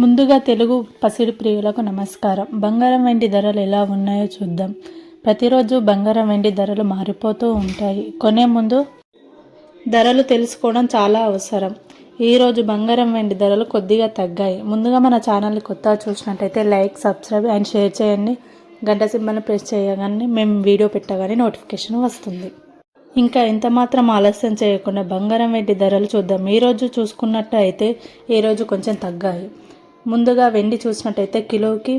ముందుగా తెలుగు పసిడి ప్రియులకు నమస్కారం. బంగారం వెండి ధరలు ఎలా ఉన్నాయో చూద్దాం. ప్రతిరోజు బంగారం వెండి ధరలు మారిపోతూ ఉంటాయి. కొనే ముందు ధరలు తెలుసుకోవడం చాలా అవసరం. ఈరోజు బంగారం వెండి ధరలు కొద్దిగా తగ్గాయి. ముందుగా మన ఛానల్ని కొత్తగా చూసినట్టయితే లైక్, సబ్స్క్రైబ్ అండ్ షేర్ చేయండి. గంట సింబల్ని ప్రెస్ చేయగానే మేము వీడియో పెట్టగానే నోటిఫికేషన్ వస్తుంది. ఇంకా ఎంత మాత్రం ఆలస్యం చేయకుండా బంగారం వెండి ధరలు చూద్దాం. ఈరోజు చూసుకున్నట్టయితే ఈరోజు కొంచెం తగ్గాయి. ముందుగా వెండి చూసినట్టయితే కిలోకి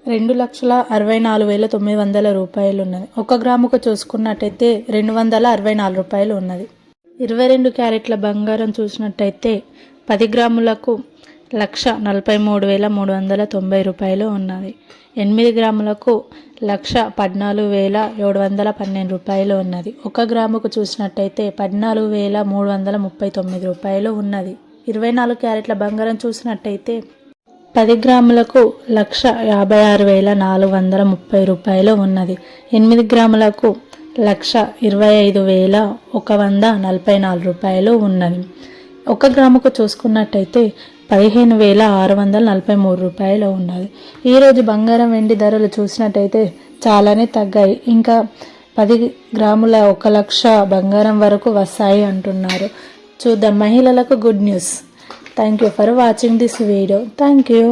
2,64,900 రూపాయలు ఉన్నది. 1 గ్రాముకు చూసుకున్నట్టయితే 264 రూపాయలు ఉన్నది. 22 క్యారెట్ల బంగారం చూసినట్టయితే 10 గ్రాములకు 1,43,390 రూపాయలు ఉన్నది. 8 గ్రాములకు 1,14,712 రూపాయలు ఉన్నది. 1 గ్రాముకు చూసినట్టయితే 14,339 రూపాయలు ఉన్నది. 24 క్యారెట్ల బంగారం చూసినట్టయితే 10 గ్రాములకు 1,56,430 రూపాయలు ఉన్నది. 8 గ్రాములకు 1,25,144 రూపాయలు ఉన్నది. 1 గ్రాముకు చూసుకున్నట్టయితే 15,643 రూపాయలు ఉన్నది. ఈరోజు బంగారం వెండి ధరలు చూసినట్టయితే చాలానే తగ్గాయి. ఇంకా 10 గ్రాముల 1,00,000 బంగారం వరకు వస్తాయి అంటున్నారు. చూద్దాం. మహిళలకు good news. Thank you for watching this video. Thank you.